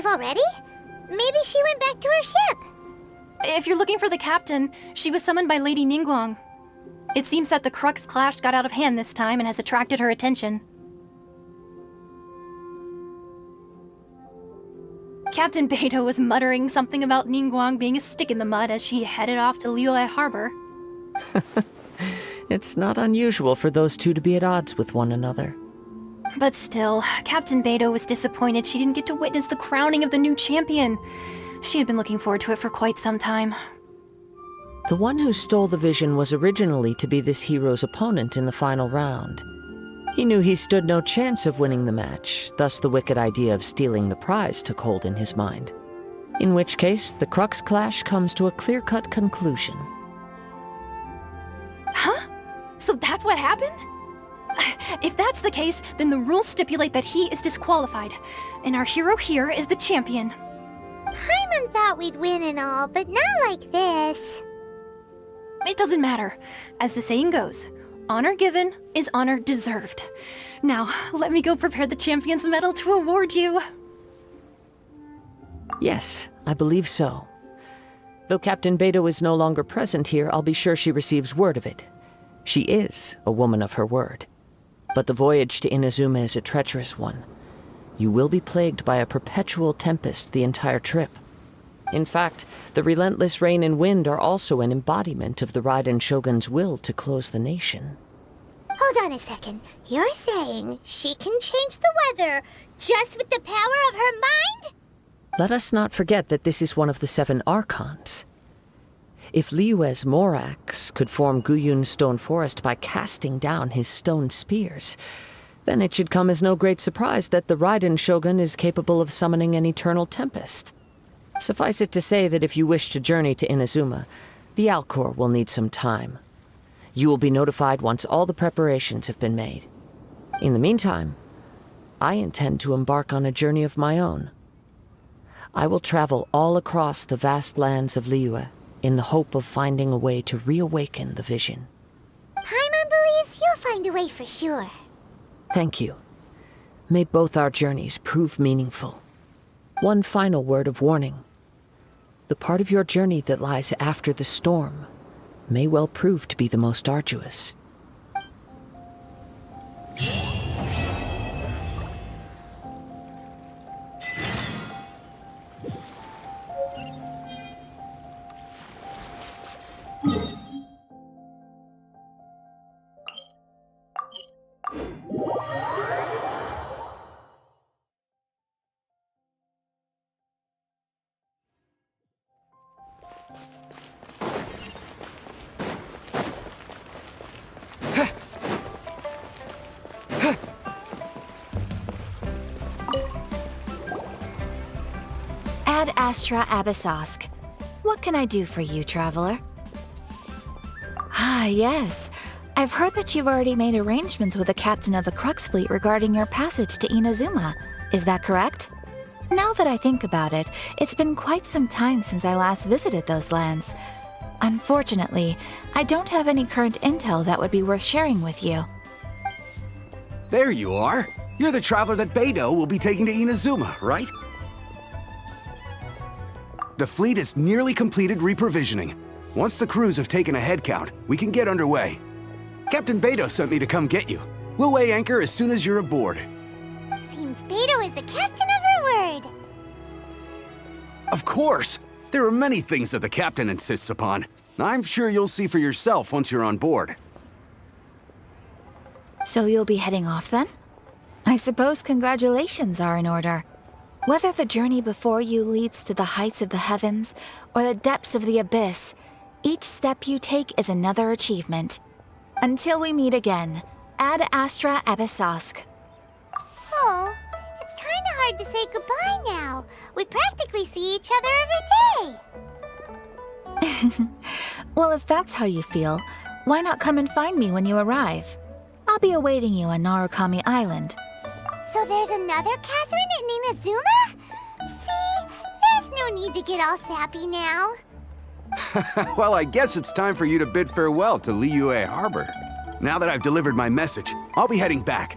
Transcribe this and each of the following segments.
already? Maybe she went back to her ship. If you're looking for the captain, she was summoned by Lady Ningguang. It seems that the Crux clash got out of hand this time and has attracted her attention. Captain Beidou was muttering something about Ningguang being a stick in the mud as she headed off to Liyue Harbor. It's not unusual for those two to be at odds with one another. But still, Captain Beidou was disappointed she didn't get to witness the crowning of the new champion. She had been looking forward to it for quite some time. The one who stole the vision was originally to be this hero's opponent in the final round. He knew he stood no chance of winning the match, thus the wicked idea of stealing the prize took hold in his mind. In which case, the Crux clash comes to a clear-cut conclusion. Huh? So that's what happened? If that's the case, then the rules stipulate that he is disqualified, and our hero here is the champion. Paimon thought we'd win and all, but not like this. It doesn't matter. As the saying goes, honor given is honor deserved. Now, let me go prepare the champion's medal to award you. Yes, I believe so. Though Captain Beidou is no longer present here, I'll be sure she receives word of it. She is a woman of her word. But the voyage to Inazuma is a treacherous one. You will be plagued by a perpetual tempest the entire trip. In fact, the relentless rain and wind are also an embodiment of the Raiden Shogun's will to close the nation. Hold on a second. You're saying she can change the weather just with the power of her mind? Let us not forget that this is one of the 7 Archons. If Liyue's Morax could form Guyun's stone forest by casting down his stone spears, then it should come as no great surprise that the Raiden Shogun is capable of summoning an eternal tempest. Suffice it to say that if you wish to journey to Inazuma, the Alcor will need some time. You will be notified once all the preparations have been made. In the meantime, I intend to embark on a journey of my own. I will travel all across the vast lands of Liyue in the hope of finding a way to reawaken the vision. Paimon believes you'll find a way for sure. Thank you. May both our journeys prove meaningful. One final word of warning. The part of your journey that lies after the storm may well prove to be the most arduous. Ad Astra Abyssosk. What can I do for you, traveler? Ah, yes. I've heard that you've already made arrangements with the captain of the Crux fleet regarding your passage to Inazuma. Is that correct? Now that I think about it, it's been quite some time since I last visited those lands. Unfortunately, I don't have any current intel that would be worth sharing with you. There you are. You're the traveler that Beidou will be taking to Inazuma, right? The fleet is nearly completed reprovisioning. Once the crews have taken a head count, we can get underway. Captain Beidou sent me to come get you. We'll weigh anchor as soon as you're aboard. Seems Beidou is the captain of her word. Of course! There are many things that the captain insists upon. I'm sure you'll see for yourself once you're on board. So you'll be heading off then? I suppose congratulations are in order. Whether the journey before you leads to the heights of the heavens or the depths of the abyss, each step you take is another achievement. Until we meet again, Ad Astra Abyssosk. Oh, it's kinda hard to say goodbye now. We practically see each other every day. Well, if that's how you feel, why not come and find me when you arrive? I'll be awaiting you on Narukami Island. So there's another Catherine in Inazuma? See, there's no need to get all sappy now. Well, I guess it's time for you to bid farewell to Liyue Harbor. Now that I've delivered my message, I'll be heading back.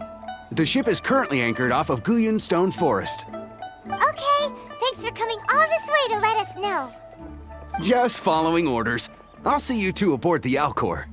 The ship is currently anchored off of Guyun Stone Forest. Okay, coming all this way to let us know. Just following orders. I'll see you two aboard the Alcor.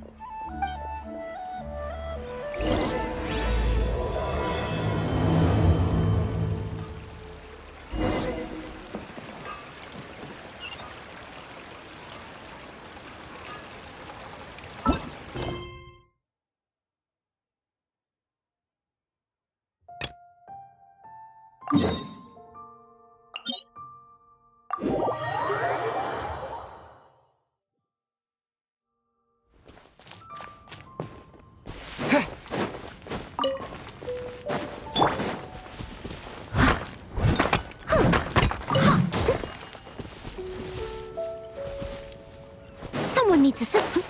Someone needs assistance.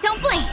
Don't blink!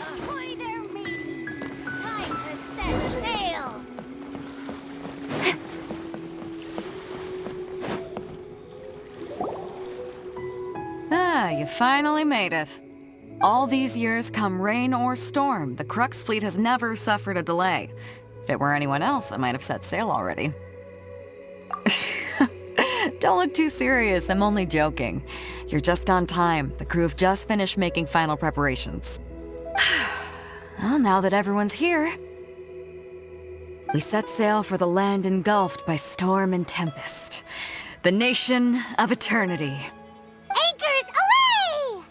Ahoy there, mateys! Time to set sail! Ah, you finally made it. All these years, come rain or storm, the Crux fleet has never suffered a delay. If it were anyone else, I might have set sail already. Don't look too serious, I'm only joking. You're just on time. The crew have just finished making final preparations. Well, now that everyone's here, we set sail for the land engulfed by storm and tempest. The nation of eternity. Anchors away!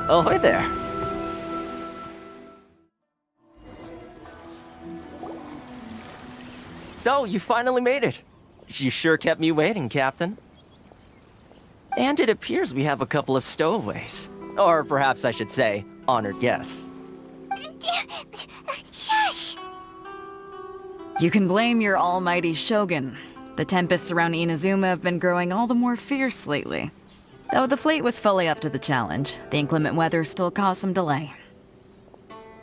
Ahoy there. So, you finally made it. You sure kept me waiting, Captain. And it appears we have a couple of stowaways. Or perhaps I should say, honored guests. Shush! You can blame your almighty shogun. The tempests around Inazuma have been growing all the more fierce lately. Though the fleet was fully up to the challenge, the inclement weather still caused some delay.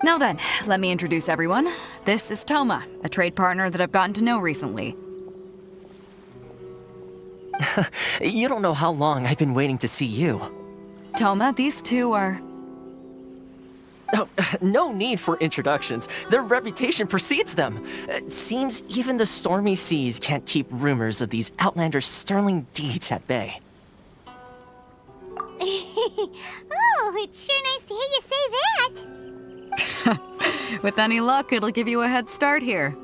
Now then, let me introduce everyone. This is Toma, a trade partner that I've gotten to know recently. You don't know how long I've been waiting to see you. Toma, these two are... Oh, no need for introductions. Their reputation precedes them. It seems even the stormy seas can't keep rumors of these Outlanders' sterling deeds at bay. Oh, it's sure nice to hear you say that. With any luck, it'll give you a head start here.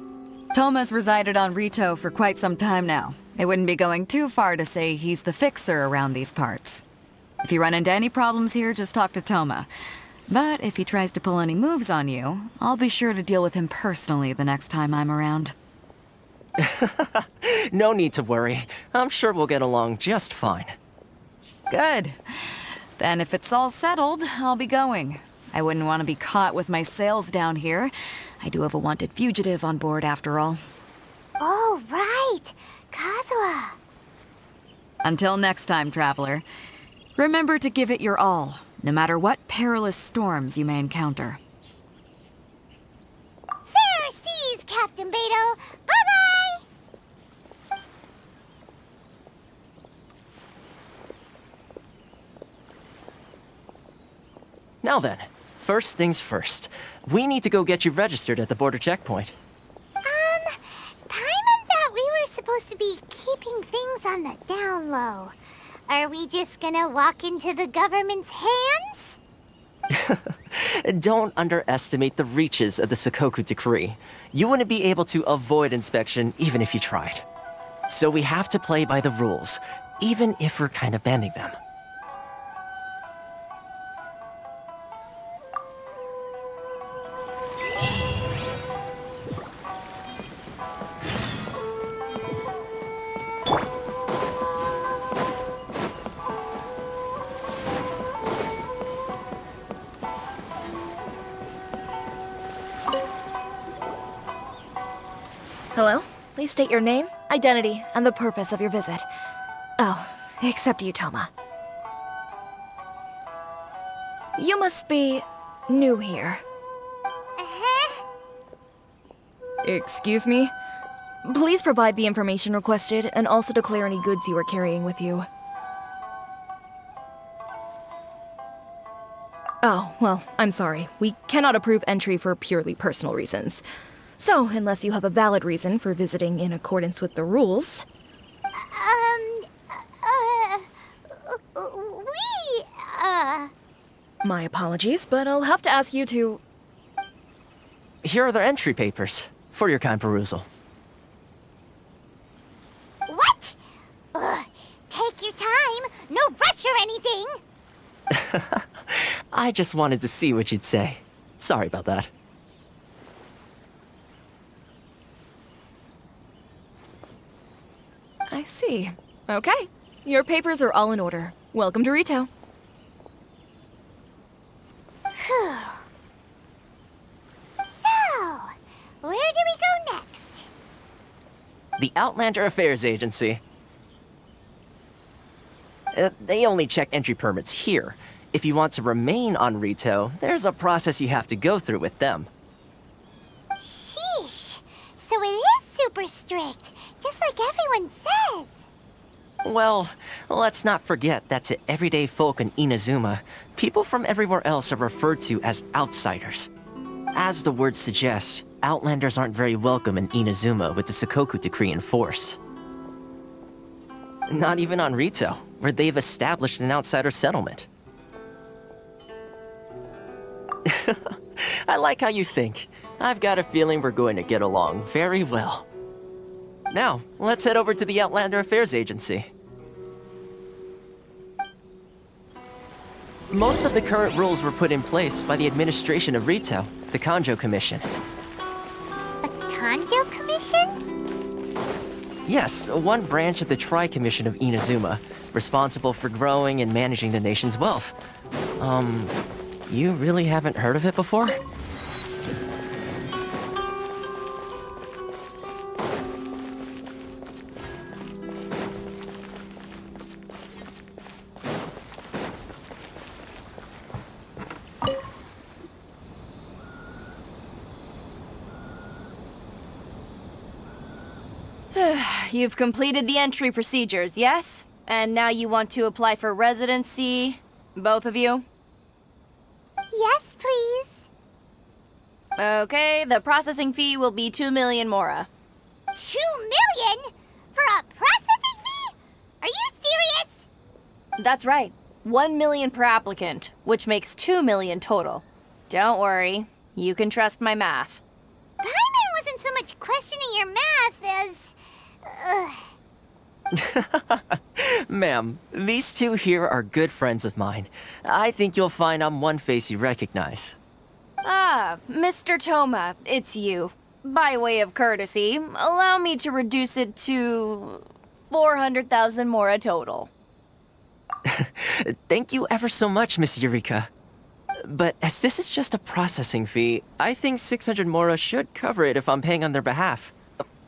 Toma's resided on Rito for quite some time now. It wouldn't be going too far to say he's the fixer around these parts. If you run into any problems here, just talk to Toma. But if he tries to pull any moves on you, I'll be sure to deal with him personally the next time I'm around. No need to worry. I'm sure we'll get along just fine. Good. Then if it's all settled, I'll be going. I wouldn't want to be caught with my sails down here. I do have a wanted fugitive on board after all. Oh, right. Kazuha. Until next time, traveler. Remember to give it your all, no matter what perilous storms you may encounter. Fair seas, Captain Beto. Bye-bye! Now then, first things first. We need to go get you registered at the border checkpoint. Paimon thought we were supposed to be keeping things on the down low. Are we just gonna walk into the government's hands? Don't underestimate the reaches of the Sakoku Decree. You wouldn't be able to avoid inspection even if you tried. So we have to play by the rules, even if we're kind of bending them. Hello? Please state your name, identity, and the purpose of your visit. Oh, except you, Toma. You must be new here. Uh-huh. Excuse me? Please provide the information requested and also declare any goods you are carrying with you. Oh, well, I'm sorry. We cannot approve entry for purely personal reasons. So, unless you have a valid reason for visiting in accordance with the rules... My apologies, but I'll have to ask you to... Here are their entry papers, for your kind perusal. What? Take your time. No rush or anything. I just wanted to see what you'd say. Sorry about that. I see. Okay. Your papers are all in order. Welcome to Rito. Whew. So, where do we go next? The Outlander Affairs Agency. They only check entry permits here. If you want to remain on Rito, there's a process you have to go through with them. Sheesh. So it is super strict, just like everyone says. Well, let's not forget that to everyday folk in Inazuma, people from everywhere else are referred to as outsiders. As the word suggests, Outlanders aren't very welcome in Inazuma with the Sakoku Decree in force. Not even on Rito, where they've established an outsider settlement. I like how you think. I've got a feeling we're going to get along very well. Now, let's head over to the Outlander Affairs Agency. Most of the current rules were put in place by the administration of Rito, the Kanjo Commission. The Kanjo Commission? Yes, one branch of the Tri-Commission of Inazuma, responsible for growing and managing the nation's wealth. You really haven't heard of it before? You've completed the entry procedures, yes? And now you want to apply for residency? Both of you? Yes, please. Okay, the processing fee will be 2 million mora. 2 million? For a processing fee? Are you serious? That's right. 1 million per applicant, which makes 2 million total. Don't worry, you can trust my math. Paimon wasn't so much questioning your math as... Ma'am, these two here are good friends of mine. I think you'll find I'm one face you recognize. Ah, Mr. Toma, it's you. By way of courtesy, allow me to reduce it to 400,000 mora total. Thank you ever so much, Miss Eureka. But as this is just a processing fee, I think 600 mora should cover it if I'm paying on their behalf.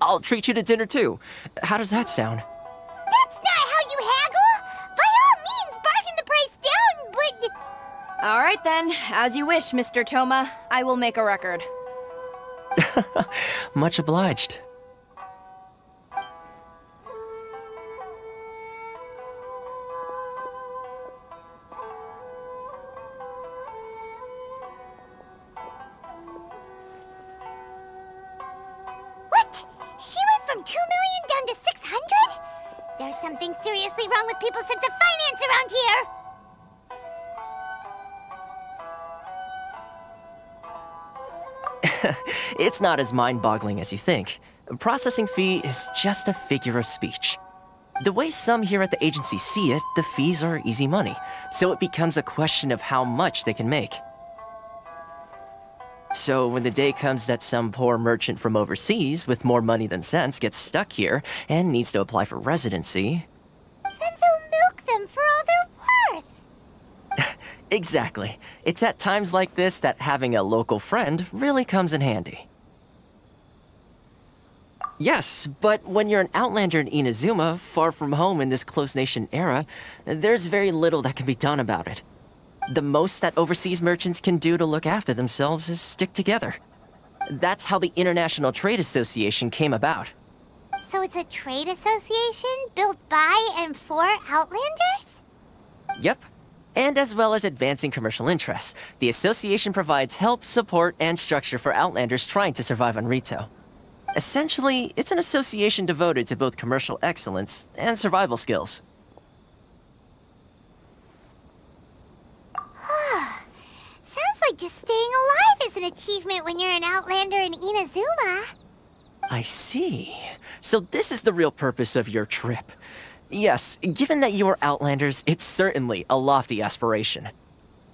I'll treat you to dinner too. How does that sound? That's not how you haggle! By all means, bargain the price down, but... All right then, as you wish, Mr. Toma. I will make a record. Much obliged. What? She went from 2 million down to 600? There's something seriously wrong with people's sense of finance around here! It's not as mind-boggling as you think. A processing fee is just a figure of speech. The way some here at the agency see it, the fees are easy money, so it becomes a question of how much they can make. So when the day comes that some poor merchant from overseas with more money than sense gets stuck here and needs to apply for residency... Then they'll milk them for all they're worth! Exactly. It's at times like this that having a local friend really comes in handy. Yes, but when you're an outlander in Inazuma, far from home in this closed nation era, there's very little that can be done about it. The most that overseas merchants can do to look after themselves is stick together. That's how the International Trade Association came about. So it's a trade association built by and for Outlanders? Yep. And as well as advancing commercial interests, the association provides help, support, and structure for Outlanders trying to survive on Rito. Essentially, it's an association devoted to both commercial excellence and survival skills. Sounds like just staying alive is an achievement when you're an Outlander in Inazuma. I see. So this is the real purpose of your trip. Yes, given that you are Outlanders, it's certainly a lofty aspiration.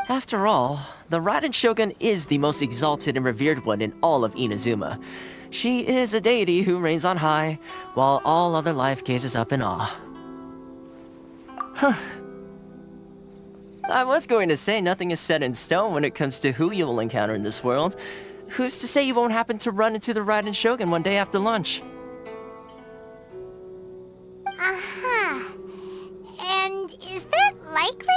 After all, the Raiden Shogun is the most exalted and revered one in all of Inazuma. She is a deity who reigns on high, while all other life gazes up in awe. Huh. I was going to say nothing is set in stone when it comes to who you will encounter in this world. Who's to say you won't happen to run into the Raiden Shogun one day after lunch? Uh-huh. And is that likely?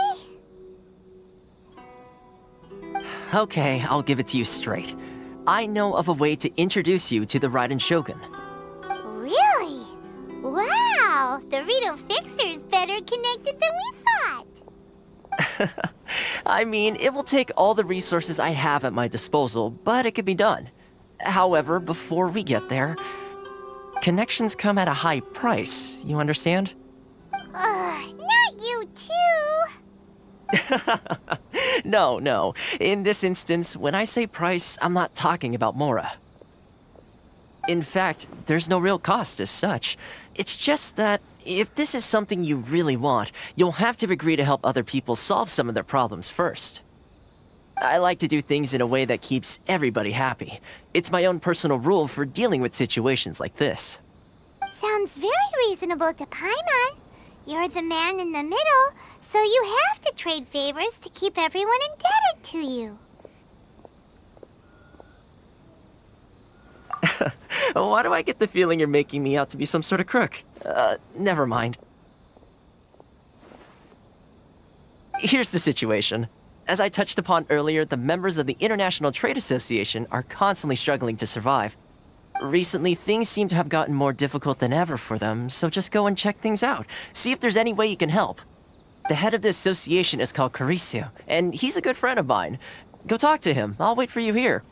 Okay, I'll give it to you straight. I know of a way to introduce you to the Raiden Shogun. Really? Wow! The Rito Fixer's better connected than we thought! I mean, it will take all the resources I have at my disposal, but it can be done. However, before we get there, connections come at a high price, you understand? Not you too! No. In this instance, when I say price, I'm not talking about Mora. In fact, there's no real cost as such. It's just that If this is something you really want, you'll have to agree to help other people solve some of their problems first. I like to do things in a way that keeps everybody happy. It's my own personal rule for dealing with situations like this. Sounds very reasonable to Paimon. You're the man in the middle, so you have to trade favors to keep everyone indebted to you. Why do I get the feeling you're making me out to be some sort of crook? Never mind. Here's the situation. As I touched upon earlier, the members of the International Trade Association are constantly struggling to survive. Recently, things seem to have gotten more difficult than ever for them, so just go and check things out. See if there's any way you can help. The head of the association is called Caricio, and he's a good friend of mine. Go talk to him. I'll wait for you here.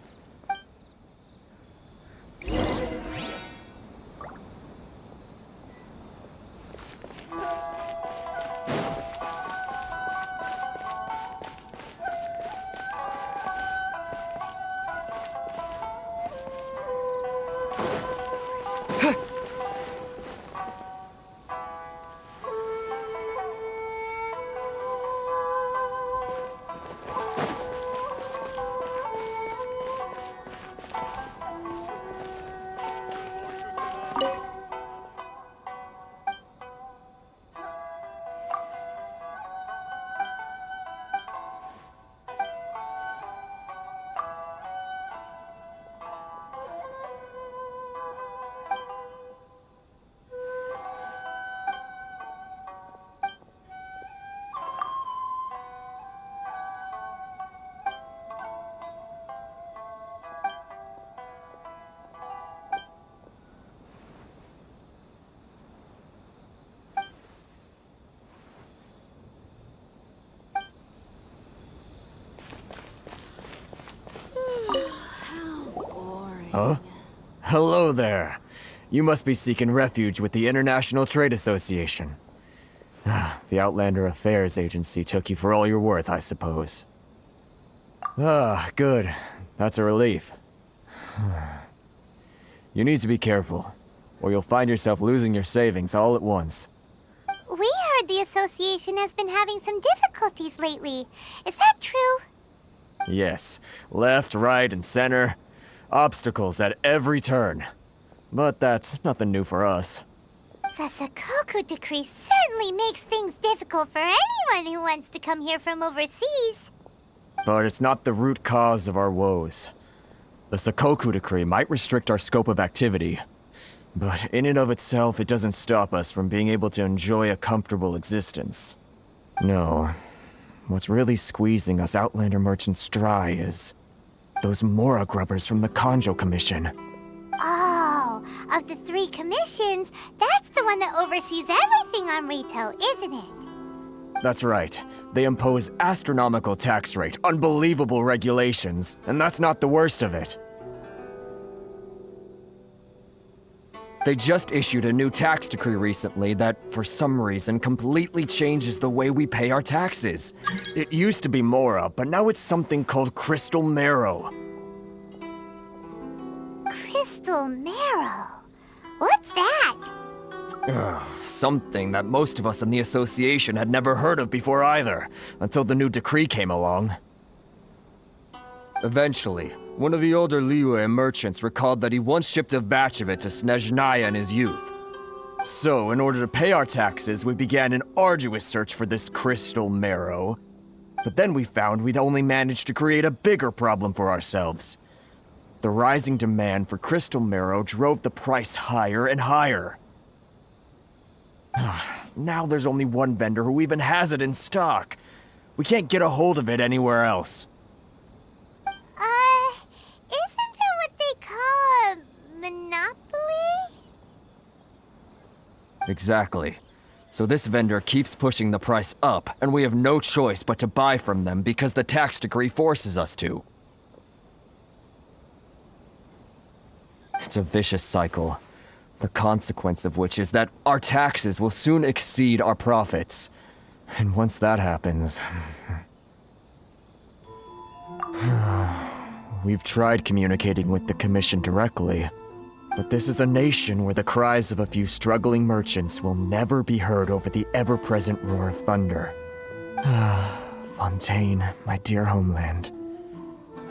Huh? Hello there. You must be seeking refuge with the International Trade Association. The Outlander Affairs Agency took you for all you're worth, I suppose. Good. That's a relief. You need to be careful, or you'll find yourself losing your savings all at once. We heard the association has been having some difficulties lately. Is that true? Yes. Left, right, and center. Obstacles at every turn. But that's nothing new for us. The Sakoku decree certainly makes things difficult for anyone who wants to come here from overseas. But it's not the root cause of our woes. The Sakoku decree might restrict our scope of activity, but in and of itself, it doesn't stop us from being able to enjoy a comfortable existence. No. What's really squeezing us Outlander merchants dry is those Mora grubbers from the Kanjo Commission. Oh, of the 3 commissions, that's the one that oversees everything on retail, isn't it? That's right. They impose astronomical tax rate, unbelievable regulations, and that's not the worst of it. They just issued a new tax decree recently that, for some reason, completely changes the way we pay our taxes. It used to be Mora, but now it's something called Crystal Marrow. Crystal Marrow? What's that? Something that most of us in the association had never heard of before either, until the new decree came along. Eventually, one of the older Liyue merchants recalled that he once shipped a batch of it to Snezhnaya in his youth. So, in order to pay our taxes, we began an arduous search for this Crystal Marrow. But then we found we'd only managed to create a bigger problem for ourselves. The rising demand for Crystal Marrow drove the price higher and higher. Now there's only one vendor who even has it in stock. We can't get a hold of it anywhere else. Isn't that what they call a monopoly? Exactly. So this vendor keeps pushing the price up, and we have no choice but to buy from them because the tax decree forces us to. It's a vicious cycle. The consequence of which is that our taxes will soon exceed our profits. And once that happens... We've tried communicating with the Commission directly, But this is a nation where the cries of a few struggling merchants will never be heard over the ever-present roar of thunder. Fontaine, my dear homeland.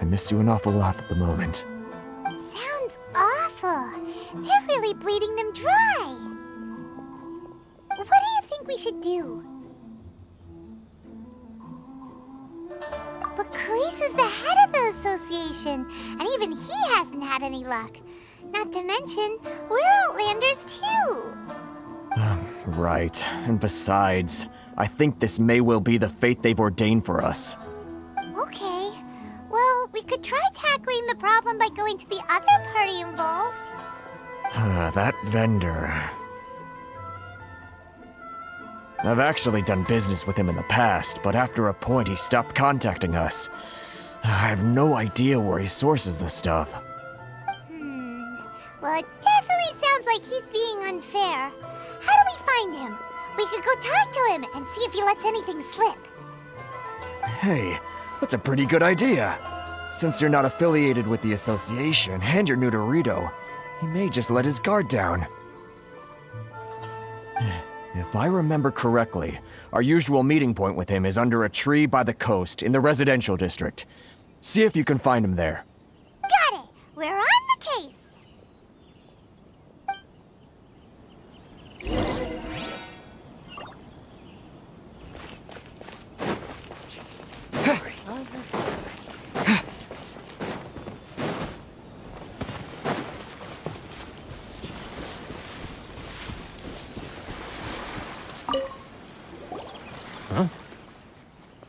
I miss you an awful lot at the moment. Sounds awful. They're really bleeding them dry. What do you think we should do? But Carice is the head of the association, and even he hasn't had any luck. Not to mention, we're Outlanders too. Right. And besides, I think this may well be the fate they've ordained for us. Okay. Well, we could try tackling the problem by going to the other party involved. That vendor. I've actually done business with him in the past, but after a point he stopped contacting us. I have no idea where he sources the stuff. Well, it definitely sounds like he's being unfair. How do we find him? We could go talk to him and see if he lets anything slip. Hey, that's a pretty good idea. Since you're not affiliated with the association and you're new to Rito, he may just let his guard down. If I remember correctly, our usual meeting point with him is under a tree by the coast in the residential district. See if you can find him there. Got it! We're on the case! Huh?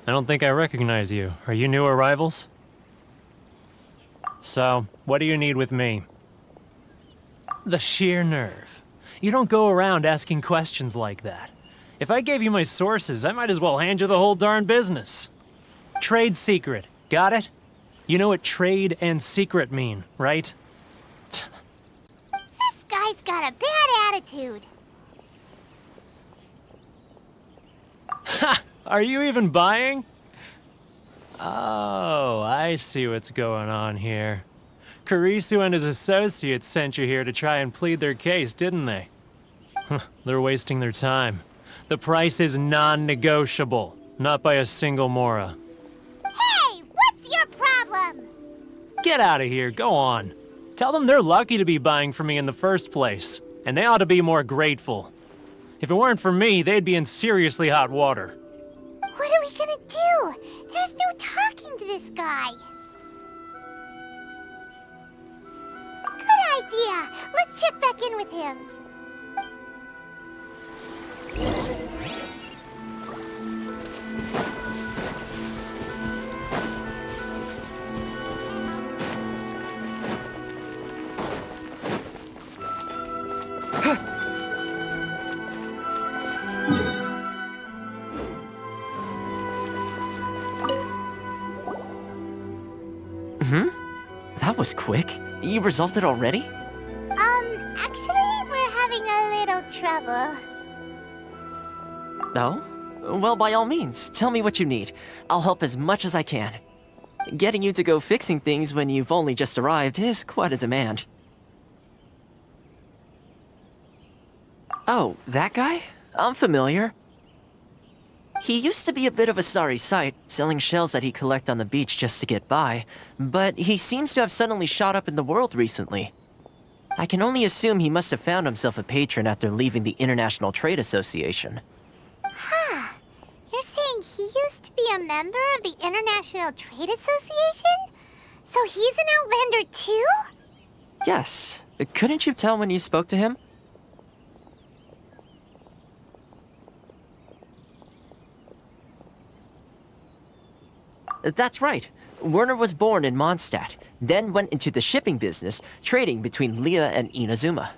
I don't think I recognize you. Are you new arrivals? So, what do you need with me? The sheer nerve. You don't go around asking questions like that. If I gave you my sources, I might as well hand you the whole darn business. Trade secret. Got it? You know what trade and secret mean, right? This guy's got a bad attitude. Ha! Are you even buying? Oh, I see what's going on here. Carisu and his associates sent you here to try and plead their case, didn't they? They're wasting their time. The price is non-negotiable, not by a single Mora. Hey, what's your problem? Get out of here, go on. Tell them they're lucky to be buying from me in the first place, and they ought to be more grateful. If it weren't for me, they'd be in seriously hot water. What are we gonna do? There's no talking to this guy. Good idea. Let's check back in with him. That was quick. You resolved it already? Actually, we're having a little trouble. No? Well, by all means, tell me what you need. I'll help as much as I can. Getting you to go fixing things when you've only just arrived is quite a demand. Oh, that guy? I'm familiar. He used to be a bit of a sorry sight, selling shells that he collect on the beach just to get by, but he seems to have suddenly shot up in the world recently. I can only assume he must have found himself a patron after leaving the International Trade Association. Huh. You're saying he used to be a member of the International Trade Association? So he's an Outlander too? Yes. Couldn't you tell when you spoke to him? That's right. Werner was born in Mondstadt, then went into the shipping business, trading between Leah and Inazuma.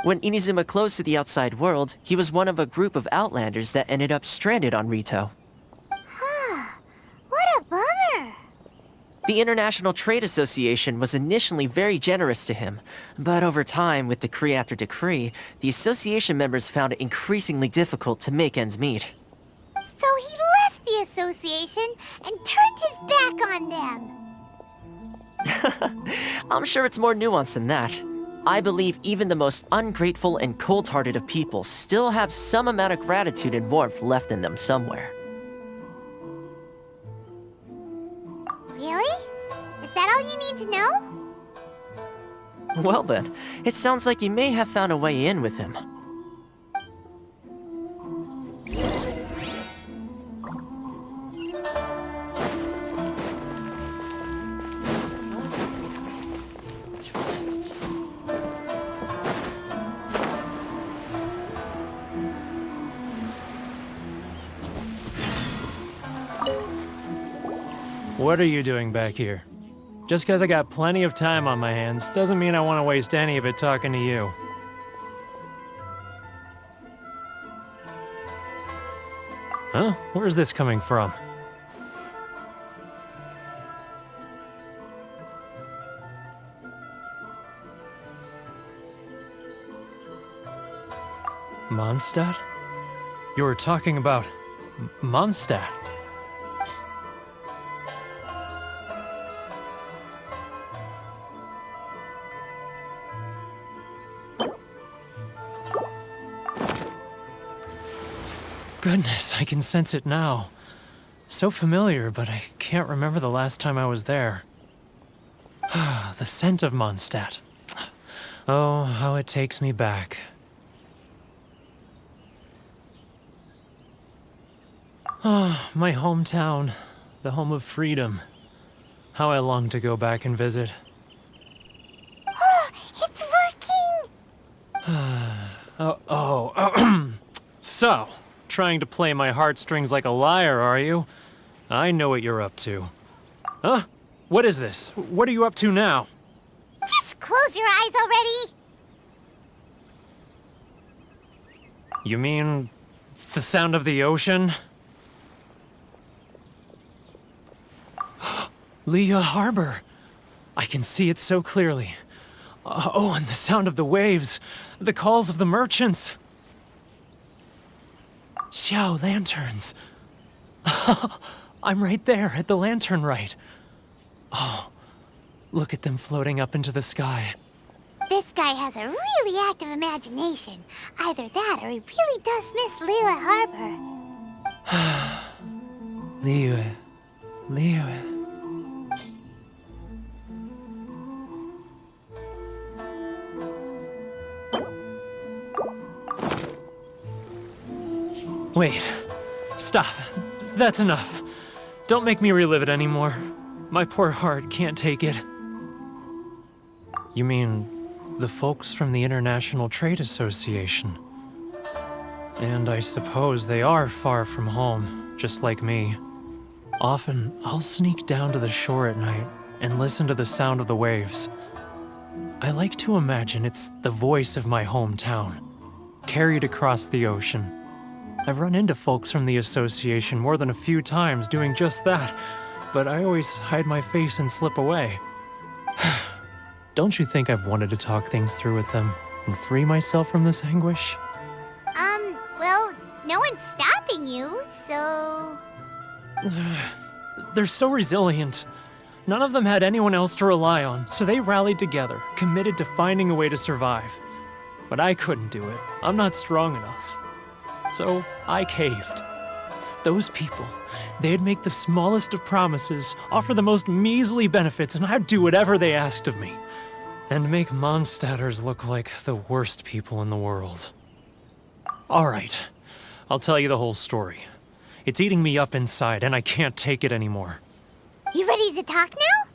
When Inazuma closed to the outside world, he was one of a group of Outlanders that ended up stranded on Rito. What a bummer. The International Trade Association was initially very generous to him, but over time, with decree after decree, the association members found it increasingly difficult to make ends meet. So he left the association and turned his back on them. I'm sure it's more nuanced than that. I believe even the most ungrateful and cold-hearted of people still have some amount of gratitude and warmth left in them somewhere. Really? Is that all you need to know? Well then, it sounds like you may have found a way in with him. What are you doing back here? Just because I got plenty of time on my hands doesn't mean I want to waste any of it talking to you. Huh? Where's this coming from? Mondstadt? You were talking about Mondstadt. Goodness, I can sense it now. So familiar, but I can't remember the last time I was there. The scent of Mondstadt. Oh, how it takes me back. Oh, my hometown, the home of freedom. How I long to go back and visit. It's working! So, trying to play my heartstrings like a liar, are you? I know what you're up to. Huh? What is this? What are you up to now? Just close your eyes already! You mean the sound of the ocean? Leah Harbor. I can see it so clearly. Oh, and the sound of the waves. The calls of the merchants. Xiao lanterns. I'm right there at the lantern right. Oh, look at them floating up into the sky. This guy has a really active imagination. Either that or he really does miss Liyue Harbor. Liyue. Wait. Stop. That's enough. Don't make me relive it anymore. My poor heart can't take it. You mean the folks from the International Trade Association? And I suppose they are far from home, just like me. Often, I'll sneak down to the shore at night and listen to the sound of the waves. I like to imagine it's the voice of my hometown, carried across the ocean. I've run into folks from the association more than a few times doing just that, but I always hide my face and slip away. Don't you think I've wanted to talk things through with them and free myself from this anguish? Well, no one's stopping you, so... They're so resilient. None of them had anyone else to rely on, so they rallied together, committed to finding a way to survive. But I couldn't do it. I'm not strong enough. So I caved. Those people, they'd make the smallest of promises, offer the most measly benefits, and I'd do whatever they asked of me. And make Mondstadters look like the worst people in the world. All right, I'll tell you the whole story. It's eating me up inside, and I can't take it anymore. You ready to talk now?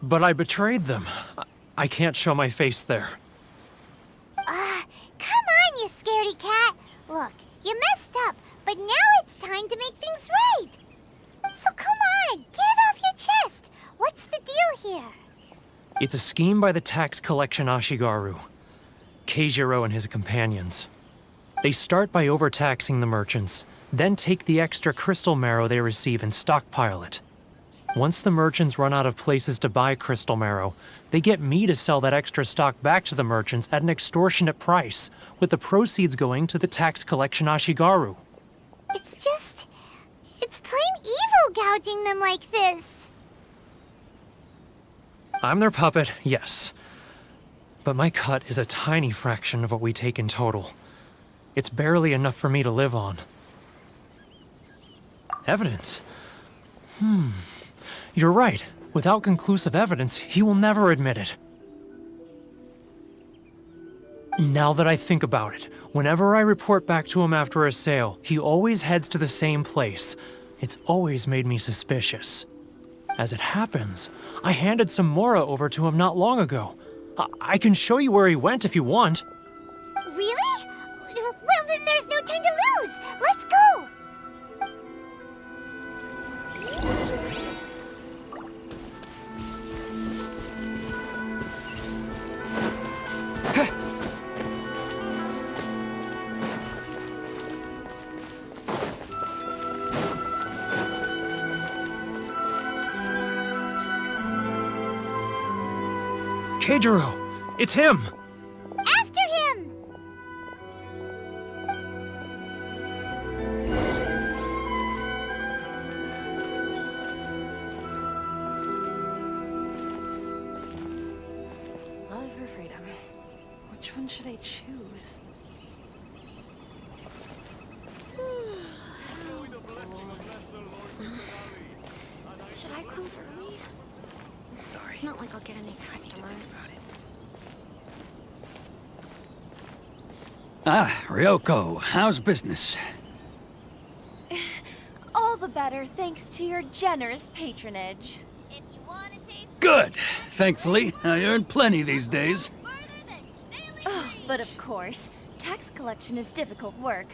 But I betrayed them. I can't show my face there. Come on, you scaredy cat. Look, you messed up, but now it's time to make things right. So come on, get it off your chest. What's the deal here? It's a scheme by the tax collection Ashigaru, Keijiro and his companions. They start by overtaxing the merchants, then take the extra crystal marrow they receive and stockpile it. Once the merchants run out of places to buy crystal marrow, they get me to sell that extra stock back to the merchants at an extortionate price, with the proceeds going to the tax collection Ashigaru. It's plain evil gouging them like this. I'm their puppet, yes. But my cut is a tiny fraction of what we take in total. It's barely enough for me to live on. Evidence? You're right. Without conclusive evidence, he will never admit it. Now that I think about it, whenever I report back to him after a sale, he always heads to the same place. It's always made me suspicious. As it happens, I handed some Mora over to him not long ago. I can show you where he went if you want. Really? Well, then there's no time to lose. Let's go. Keijiro! It's him! After him! Love or freedom? Which one should I choose? Should I close early? Sorry. It's not like I'll get any customers. Ah, Ryoko, how's business? All the better thanks to your generous patronage. If you want to taste Good. Thankfully, I earn plenty these days. further than sailing Oh, free. but of course, tax collection is difficult work.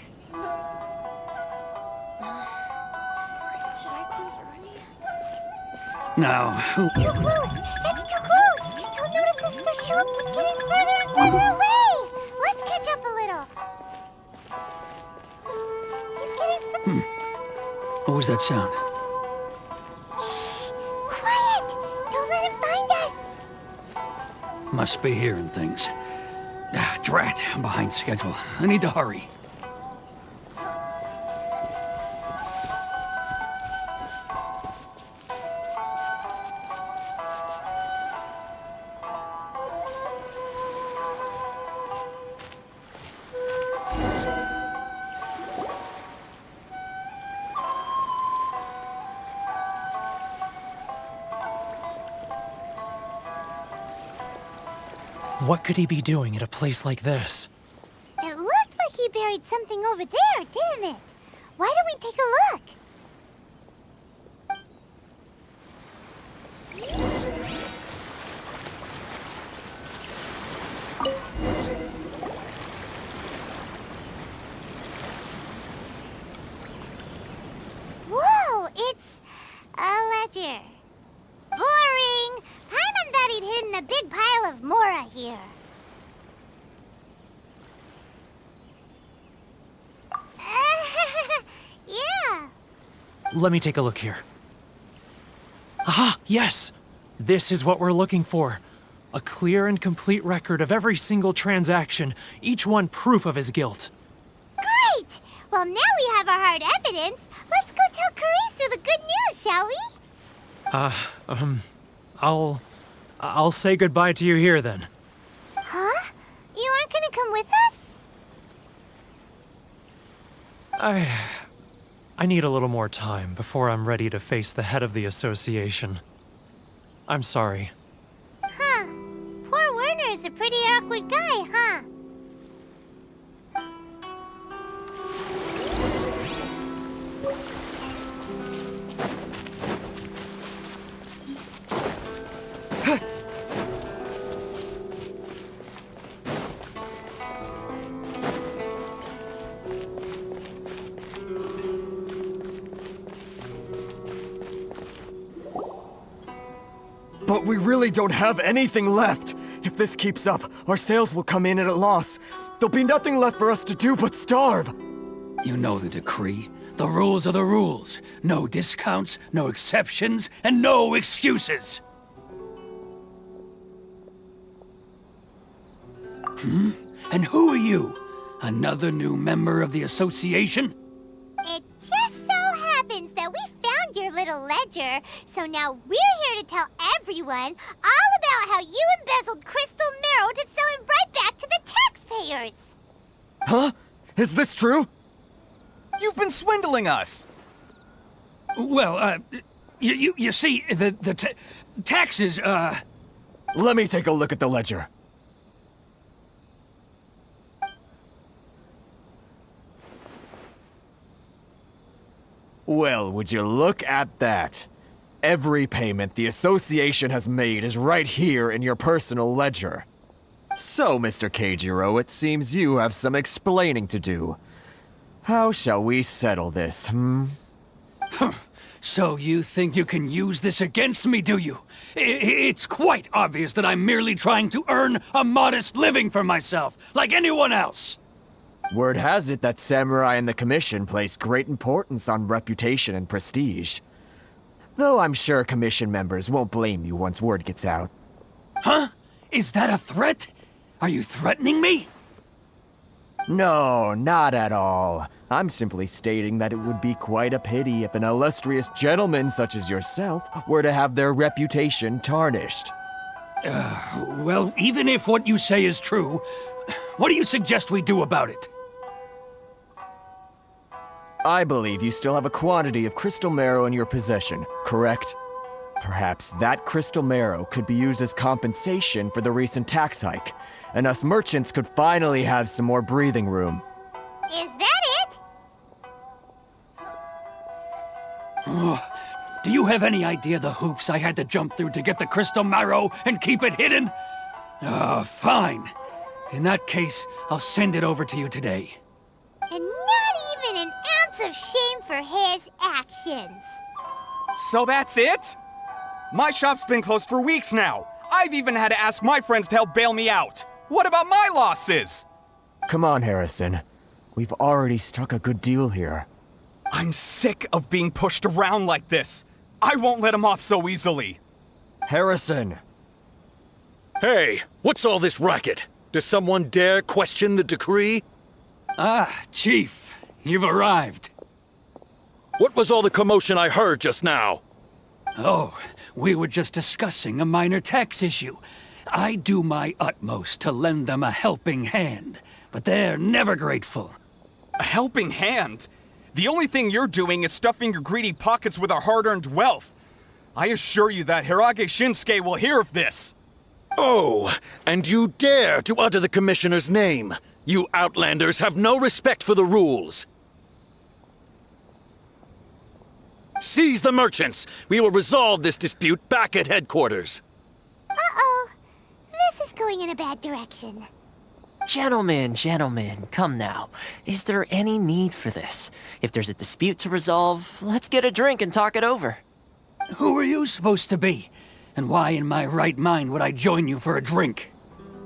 Should I close early? Now, who... Too close! It's too close! He'll notice us for sure. He's getting further and further away! Let's catch up a little. He's getting What was that sound? Shh! Quiet! Don't let him find us! Must be hearing things. Ah, drat, I'm behind schedule. I need to hurry. What could he be doing at a place like this? It looked like he buried something over there, didn't it? Why don't we take a look? Whoa, it's a ledger. Boring! Paimon thought he'd hidden a big pile of Mora here. Yeah. Let me take a look here. Ah, yes! This is what we're looking for. A clear and complete record of every single transaction, each one proof of his guilt. Great! Well, now we have our hard evidence. Let's go tell Karisu the good news, shall we? I'll say goodbye to you here then. Huh? You aren't gonna come with us? I need a little more time before I'm ready to face the head of the association. I'm sorry. Huh. Poor Werner's a pretty awkward guy, huh? But we really don't have anything left. If this keeps up, our sales will come in at a loss. There'll be nothing left for us to do but starve. You know the decree. The rules are the rules. No discounts, no exceptions, and no excuses. And who are you? Another new member of the association? It just so happens that we found your little ledger, so now we're here to tell everyone all about how you embezzled crystal marrow to sell it right back to the taxpayers. Huh? Is this true? You've been swindling us! Well, you see, the taxes, Let me take a look at the ledger. Well, would you look at that? Every payment the association has made is right here in your personal ledger. So, Mr. Keijiro, it seems you have some explaining to do. How shall we settle this, So you think you can use this against me, do you? It's quite obvious that I'm merely trying to earn a modest living for myself, like anyone else. Word has it that Samurai and the Commission place great importance on reputation and prestige. Though I'm sure Commission members won't blame you once word gets out. Huh? Is that a threat? Are you threatening me? No, not at all. I'm simply stating that it would be quite a pity if an illustrious gentleman such as yourself were to have their reputation tarnished. Well, even if what you say is true, what do you suggest we do about it? I believe you still have a quantity of crystal marrow in your possession, correct? Perhaps that crystal marrow could be used as compensation for the recent tax hike, and us merchants could finally have some more breathing room. Is that it? Do you have any idea the hoops I had to jump through to get the crystal marrow and keep it hidden? Fine. In that case, I'll send it over to you today. And not even an ounce of shame for his actions. So that's it? My shop's been closed for weeks now. I've even had to ask my friends to help bail me out. What about my losses? Come on, Harrison. We've already struck a good deal here. I'm sick of being pushed around like this. I won't let him off so easily. Harrison! Hey, what's all this racket? Does someone dare question the decree? Chief, you've arrived. What was all the commotion I heard just now? Oh, we were just discussing a minor tax issue. I do my utmost to lend them a helping hand, but they're never grateful. A helping hand? The only thing you're doing is stuffing your greedy pockets with our hard-earned wealth. I assure you that Hirage Shinsuke will hear of this. Oh, and you dare to utter the Commissioner's name. You Outlanders have no respect for the rules. Seize the merchants. We will resolve this dispute back at headquarters. Uh-oh. This is going in a bad direction. Gentlemen, come now. Is there any need for this? If there's a dispute to resolve, let's get a drink and talk it over. Who are you supposed to be? And why in my right mind would I join you for a drink?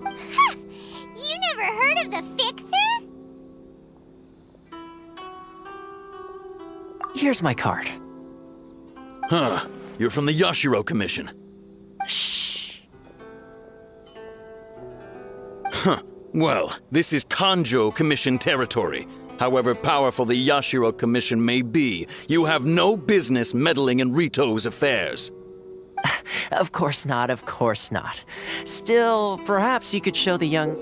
Ha! You never heard of the Fixer? Here's my card. Huh. You're from the Yashiro Commission. Shh. Huh. Well, this is Kanjo Commission territory. However powerful the Yashiro Commission may be, you have no business meddling in Rito's affairs. Of course not, of course not. Still, perhaps you could show the young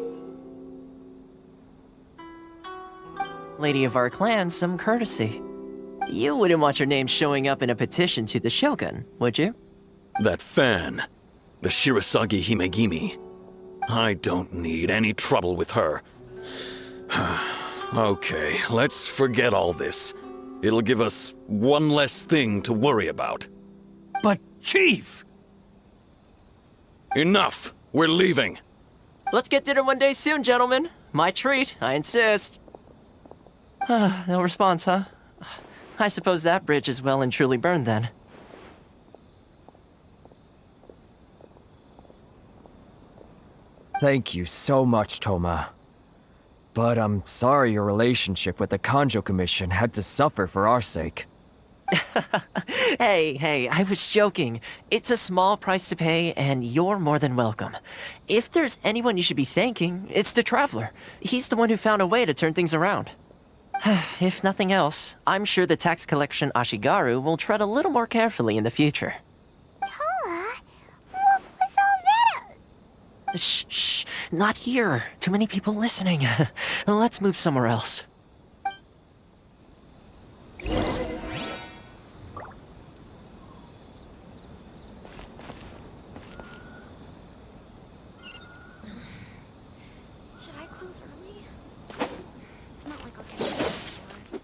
lady of our clan some courtesy. You wouldn't want your name showing up in a petition to the Shogun, would you? That fan, the Shirasagi Himegimi. I don't need any trouble with her. Okay, let's forget all this. It'll give us one less thing to worry about. But, Chief! Enough! We're leaving. Let's get dinner one day soon, gentlemen. My treat, I insist. No response, huh? I suppose that bridge is well and truly burned then. Thank you so much, Toma. But I'm sorry your relationship with the Kanjo Commission had to suffer for our sake. Hey, I was joking. It's a small price to pay, and you're more than welcome. If there's anyone you should be thanking, it's the Traveler. He's the one who found a way to turn things around. If nothing else, I'm sure the tax collection Ashigaru will tread a little more carefully in the future. Toma? What was all that? Shh, shh, not here. Too many people listening. Let's move somewhere else. Should I close early? It's not like I'll get to the stores.